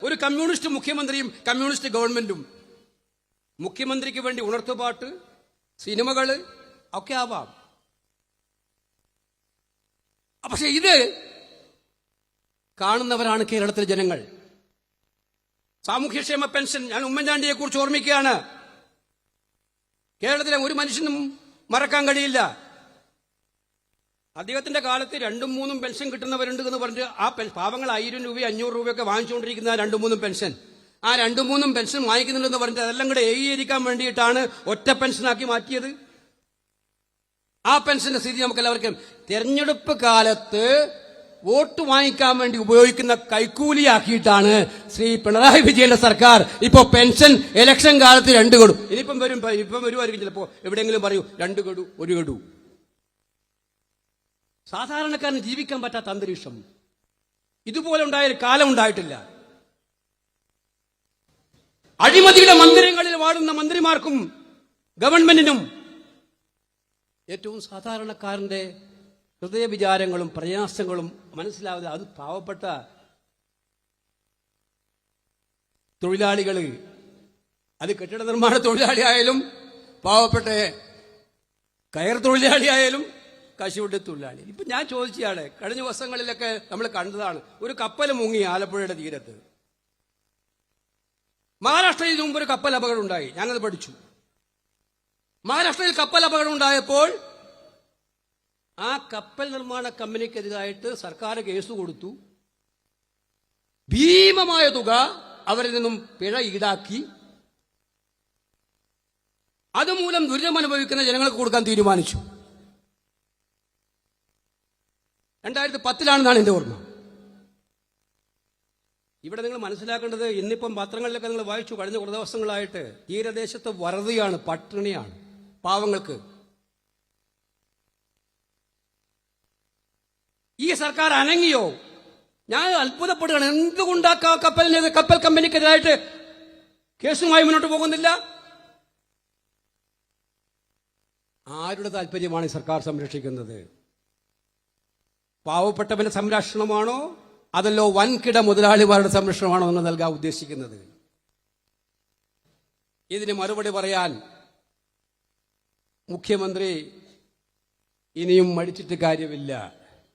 ഒരു കമ്മ്യൂണിസ്റ്റ് മുഖ്യമന്ത്രിയും കമ്മ്യൂണിസ്റ്റ് ഗവൺമെന്റും മുഖ്യമന്ത്രിക്ക് വേണ്ടി ഉണർത്തുപാട്ട്, സിനിമകള് ഒക്കെ ആവാം. പക്ഷെ ഇത് കാണുന്നവരാണ് കേരളത്തിലെ ജനങ്ങൾ. സാമൂഹ്യക്ഷേമ പെൻഷൻ, ഞാൻ ഉമ്മൻചാണ്ടിയെ കുറിച്ച് ഓർമ്മിക്കുകയാണ്. കേരളത്തിലെ ഒരു മനുഷ്യനും മറക്കാൻ കഴിയില്ല. അദ്ദേഹത്തിന്റെ കാലത്ത് 2-3 പെൻഷൻ കിട്ടുന്നവരുണ്ട് എന്ന് പറഞ്ഞിട്ട് ആ പാവങ്ങൾ 1000 രൂപ 500 രൂപയൊക്കെ വാങ്ങിച്ചുകൊണ്ടിരിക്കുന്ന 2-3 പെൻഷൻ, ആ 2-3 പെൻഷൻ വാങ്ങിക്കുന്നുണ്ടെന്ന് പറഞ്ഞിട്ട് അതെല്ലാം കൂടെ ഏകീകരിക്കാൻ വേണ്ടിയിട്ടാണ് ഒറ്റ പെൻഷനാക്കി മാറ്റിയത്. ആ പെൻഷന്റെ സ്ഥിതി നമുക്ക് എല്ലാവർക്കും. തെരഞ്ഞെടുപ്പ് കാലത്ത് വോട്ട് വാങ്ങിക്കാൻ വേണ്ടി ഉപയോഗിക്കുന്ന കൈക്കൂലിയാക്കിയിട്ടാണ് ശ്രീ പിണറായി വിജയന്റെ സർക്കാർ ഇപ്പോ പെൻഷൻ ഇലക്ഷൻ കാലത്ത് 2 ഗഡു, ഇനിയിപ്പം വരുമായിരിക്കും ചിലപ്പോ, എവിടെയെങ്കിലും പറയൂ 2 ഗഡു 1 ഗഡു. സാധാരണക്കാരന് ജീവിക്കാൻ പറ്റാത്ത അന്തരീക്ഷം. ഇതുപോലെ ഉണ്ടായ കാലം ഉണ്ടായിട്ടില്ല. അഴിമതിയുടെ മന്ദിരങ്ങളിൽ വാടുന്ന മന്ത്രിമാർക്കും ഗവൺമെന്റിനും ഏറ്റവും സാധാരണക്കാരന്റെ ഹൃദയവിചാരങ്ങളും പ്രയാസങ്ങളും മനസ്സിലാവുക. അത് പാവപ്പെട്ട തൊഴിലാളികൾ, അത് കെട്ടിട നിർമ്മാണ തൊഴിലാളിയായാലും പാവപ്പെട്ട കയർ തൊഴിലാളിയായാലും കശുവണ്ടി തൊഴിലാളി. ഇപ്പൊ ഞാൻ ചോദിച്ചയാണ്, കഴിഞ്ഞ ദിവസങ്ങളിലൊക്കെ നമ്മൾ കണ്ടതാണ്, ഒരു കപ്പൽ മുങ്ങി ആലപ്പുഴയുടെ തീരത്ത്. മഹാരാഷ്ട്രയിൽ മുമ്പ് ഒരു കപ്പൽ അപകടം ഉണ്ടായി, ഞാനത് പഠിച്ചു. മഹാരാഷ്ട്രയിൽ കപ്പൽ അപകടം ഉണ്ടായപ്പോൾ ആ കപ്പൽ നിർമ്മാണ കമ്പനിക്കെതിരായിട്ട് സർക്കാർ കേസ് കൊടുത്തു. ഭീമമായ തുക അവരിൽ നിന്നും പിഴ ഈടാക്കി. അതുമൂലം ദുരിതം അനുഭവിക്കുന്ന ജനങ്ങൾക്ക് കൊടുക്കാൻ തീരുമാനിച്ചു. 2010 എന്റെ ഓർമ്മ. ഇവിടെ നിങ്ങൾ മനസ്സിലാക്കേണ്ടത്, ഇന്നിപ്പം പത്രങ്ങളിലൊക്കെ നിങ്ങൾ വായിച്ചു, കഴിഞ്ഞ കുറേ ദിവസങ്ങളായിട്ട് തീരദേശത്ത് വറുതിയാണ്, പട്ടിണിയാണ് പാവങ്ങൾക്ക്. ഈ സർക്കാർ അനങ്ങിയോ? ഞാൻ അത്ഭുതപ്പെടുകയാണ്. എന്തുകൊണ്ടാ കപ്പൽ കമ്പനിക്കെതിരായിട്ട് കേസുമായി മുന്നോട്ട് പോകുന്നില്ല? ആരുടെ താല്പര്യമാണ് ഈ സർക്കാർ സംരക്ഷിക്കുന്നത്? പാവപ്പെട്ടവന്റെ സംരക്ഷണമാണോ അതല്ലോ വൻകിട മുതലാളിമാരുടെ സംരക്ഷണമാണോ എന്ന് നൽകാൻ ഉദ്ദേശിക്കുന്നത്? ഇതിന് മറുപടി പറയാൻ മുഖ്യമന്ത്രി ഇനിയും മടിച്ചിട്ട് കാര്യമില്ല.